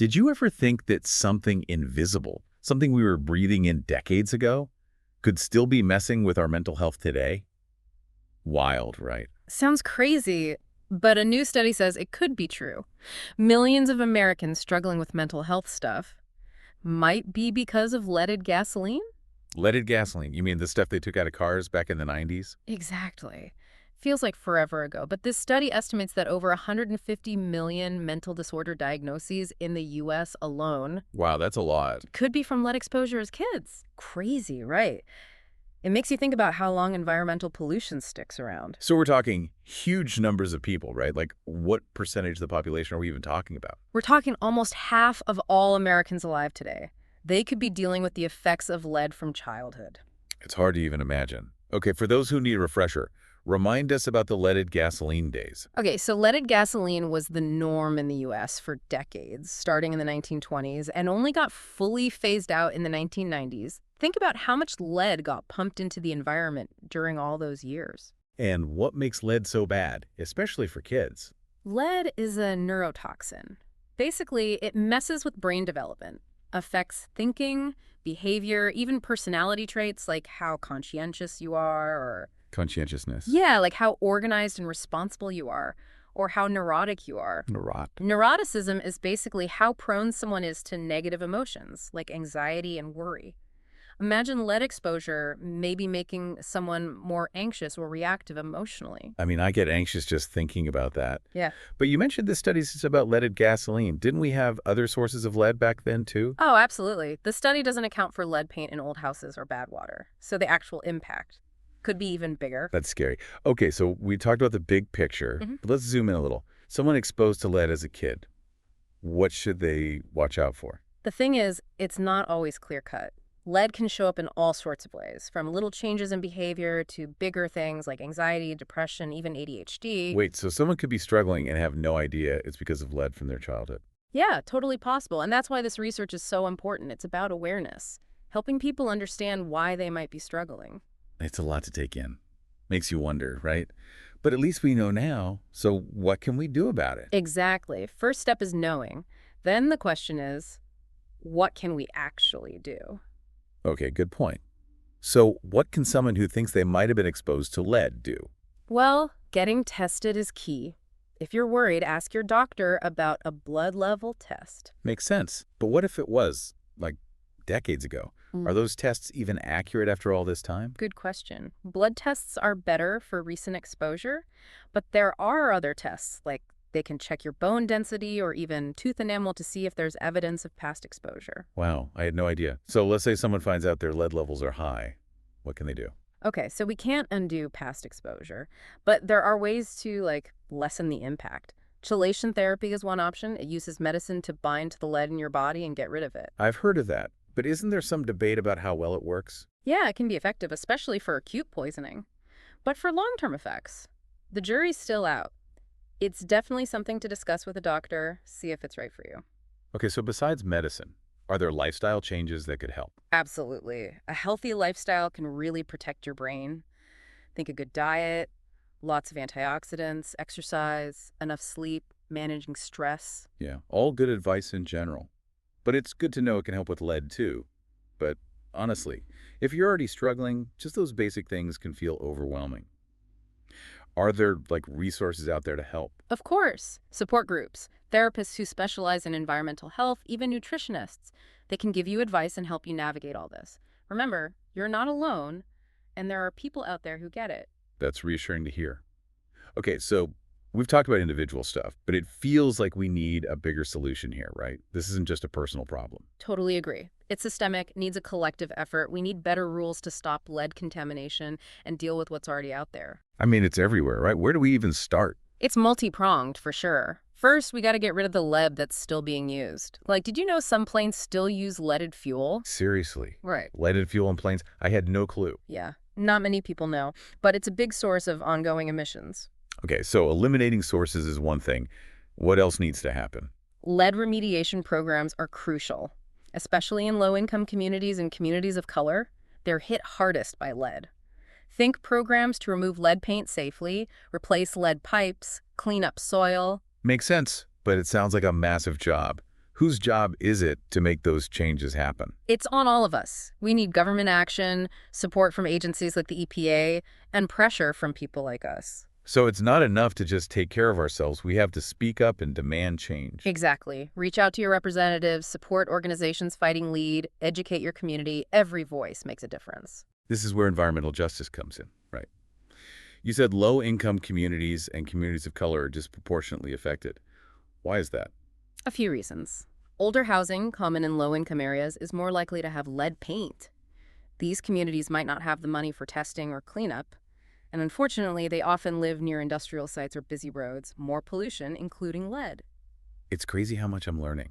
Did you ever think that something invisible, something we were breathing in decades ago, could still be messing with our mental health today? Wild, right? Sounds crazy, but a new study says it could be true. Millions of Americans struggling with mental health stuff might be because of leaded gasoline? Leaded gasoline, you mean the stuff they took out of cars back in the 90s? Exactly. Feels like forever ago, but this study estimates that over 150 million mental disorder diagnoses in the U.S. alone Wow, that's a lot. could be from lead exposure as kids. Crazy, right? It makes you think about how long environmental pollution sticks around. So we're talking huge numbers of people, right? Like, what percentage of the population are we even talking about? We're talking almost half of all Americans alive today. They could be dealing with the effects of lead from childhood. It's hard to even imagine. Okay, for those who need a refresher, remind us about the leaded gasoline days. Okay, so leaded gasoline was the norm in the U.S. for decades, starting in the 1920s, and only got fully phased out in the 1990s. Think about how much lead got pumped into the environment during all those years. And what makes lead so bad, especially for kids? Lead is a neurotoxin. Basically, it messes with brain development, affects thinking, behavior, even personality traits like how conscientious you are or Conscientiousness. yeah, like how organized and responsible you are, or how neurotic you are. Neurot. Neuroticism is basically how prone someone is to negative emotions, like anxiety and worry. Imagine lead exposure maybe making someone more anxious or reactive emotionally. I mean, I get anxious just thinking about that. Yeah. But you mentioned this study is about leaded gasoline. Didn't we have other sources of lead back then, too? Oh, absolutely. The study doesn't account for lead paint in old houses or bad water, so the actual impact could be even bigger. That's scary. Okay, so we talked about the big picture, but let's zoom in a little. Someone exposed to lead as a kid, what should they watch out for? The thing is, it's not always clear-cut. Lead can show up in all sorts of ways, from little changes in behavior to bigger things like anxiety, depression, even ADHD. Wait, so someone could be struggling and have no idea it's because of lead from their childhood. Yeah, totally possible. And that's why this research is so important. It's about awareness, helping people understand why they might be struggling. It's a lot to take in. Makes you wonder, right? But at least we know now, so what can we do about it? Exactly. First step is knowing. Then the question is, what can we actually do? Okay, good point. So what can someone who thinks they might have been exposed to lead do? Well, getting tested is key. If you're worried, ask your doctor about a blood level test. Makes sense. But what if it was, like, decades ago? Are those tests even accurate after all this time? Good question. Blood tests are better for recent exposure, but there are other tests, like they can check your bone density or even tooth enamel to see if there's evidence of past exposure. Wow, I had no idea. So let's say someone finds out their lead levels are high. What can they do? Okay, so we can't undo past exposure, but there are ways to, lessen the impact. Chelation therapy is one option. It uses medicine to bind to the lead in your body and get rid of it. I've heard of that. But isn't there some debate about how well it works? Yeah, it can be effective, especially for acute poisoning. But for long-term effects, the jury's still out. It's definitely something to discuss with a doctor, see if it's right for you. Okay, so besides medicine, are there lifestyle changes that could help? Absolutely. A healthy lifestyle can really protect your brain. Think a good diet, lots of antioxidants, exercise, enough sleep, managing stress. Yeah, all good advice in general. But it's good to know it can help with lead too. But honestly, if you're already struggling, just those basic things can feel overwhelming. Are there, resources out there to help? Of course. Support groups, therapists who specialize in environmental health, even nutritionists. They can give you advice and help you navigate all this. Remember, you're not alone, and there are people out there who get it. That's reassuring to hear. Okay, so we've talked about individual stuff, but it feels like we need a bigger solution here, right? This isn't just a personal problem. Totally agree. It's systemic, needs a collective effort. We need better rules to stop lead contamination and deal with what's already out there. I mean, it's everywhere, right? Where do we even start? It's multi-pronged, for sure. First, we got to get rid of the lead that's still being used. Did you know some planes still use leaded fuel? Seriously. Right. Leaded fuel in planes? I had no clue. Yeah, not many people know, but it's a big source of ongoing emissions. Okay, so eliminating sources is one thing. What else needs to happen? Lead remediation programs are crucial, especially in low-income communities and communities of color. They're hit hardest by lead. Think programs to remove lead paint safely, replace lead pipes, clean up soil. Makes sense, but it sounds like a massive job. Whose job is it to make those changes happen? It's on all of us. We need government action, support from agencies like the EPA, and pressure from people like us. So it's not enough to just take care of ourselves. We have to speak up and demand change. Exactly. Reach out to your representatives, support organizations fighting lead, educate your community. Every voice makes a difference. This is where environmental justice comes in, right? You said low-income communities and communities of color are disproportionately affected. Why is that? A few reasons. Older housing, common in low-income areas, is more likely to have lead paint. These communities might not have the money for testing or cleanup, and unfortunately, they often live near industrial sites or busy roads, more pollution, including lead. It's crazy how much I'm learning.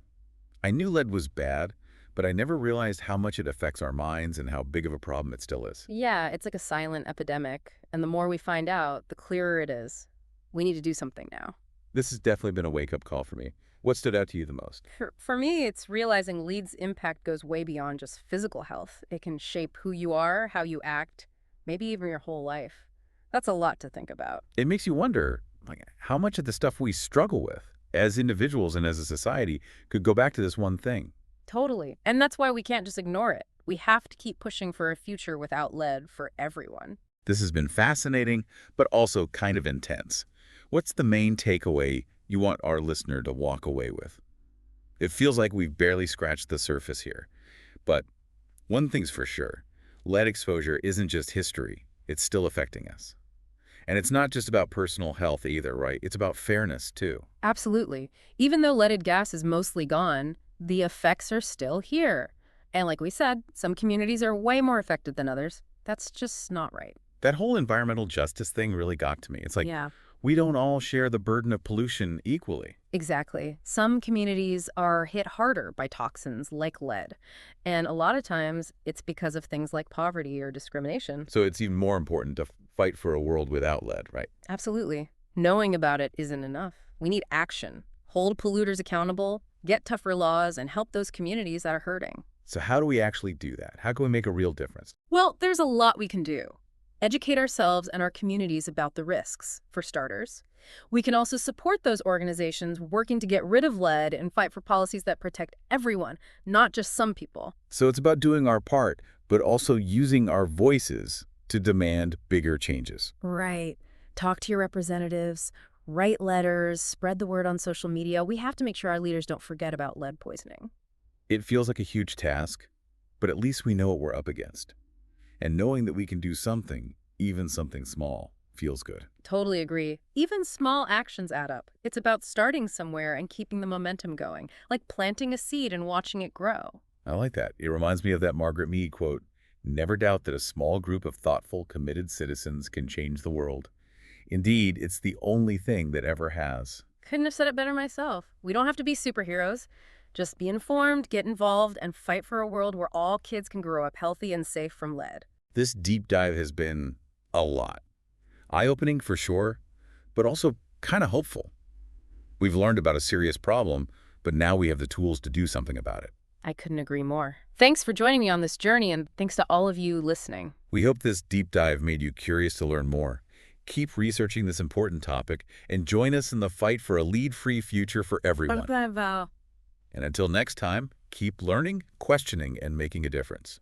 I knew lead was bad, but I never realized how much it affects our minds and how big of a problem it still is. Yeah, it's like a silent epidemic, and the more we find out, the clearer it is. We need to do something now. This has definitely been a wake-up call for me. What stood out to you the most? For me, it's realizing lead's impact goes way beyond just physical health. It can shape who you are, how you act, maybe even your whole life. That's a lot to think about. It makes you wonder, like, how much of the stuff we struggle with as individuals and as a society could go back to this one thing. Totally. And that's why we can't just ignore it. We have to keep pushing for a future without lead for everyone. This has been fascinating, but also kind of intense. What's the main takeaway you want our listener to walk away with? It feels like we've barely scratched the surface here. But one thing's for sure, lead exposure isn't just history, it's still affecting us. And it's not just about personal health either, right? It's about fairness, too. Absolutely. Even though leaded gas is mostly gone, the effects are still here. And like we said, some communities are way more affected than others. That's just not right. That whole environmental justice thing really got to me. It's like, Yeah. we don't all share the burden of pollution equally. Exactly. Some communities are hit harder by toxins like lead. And a lot of times it's because of things like poverty or discrimination. So it's even more important to fight for a world without lead, right? Absolutely. Knowing about it isn't enough. We need action. Hold polluters accountable, get tougher laws, and help those communities that are hurting. So how do we actually do that? How can we make a real difference? Well, there's a lot we can do. Educate ourselves and our communities about the risks, for starters. We can also support those organizations working to get rid of lead and fight for policies that protect everyone, not just some people. So it's about doing our part, but also using our voices to demand bigger changes. Right. Talk to your representatives, write letters, spread the word on social media. We have to make sure our leaders don't forget about lead poisoning. It feels like a huge task, but at least we know what we're up against. And knowing that we can do something, even something small, feels good. Totally agree. Even small actions add up. It's about starting somewhere and keeping the momentum going, like planting a seed and watching it grow. I like that. It reminds me of that Margaret Mead quote, "Never doubt that a small group of thoughtful, committed citizens can change the world. Indeed, it's the only thing that ever has." Couldn't have said it better myself. We don't have to be superheroes. Just be informed, get involved, and fight for a world where all kids can grow up healthy and safe from lead. This deep dive has been a lot. Eye-opening for sure, but also kind of hopeful. We've learned about a serious problem, but now we have the tools to do something about it. I couldn't agree more. Thanks for joining me on this journey, and thanks to all of you listening. We hope this deep dive made you curious to learn more. Keep researching this important topic and join us in the fight for a lead-free future for everyone. And until next time, keep learning, questioning, and making a difference.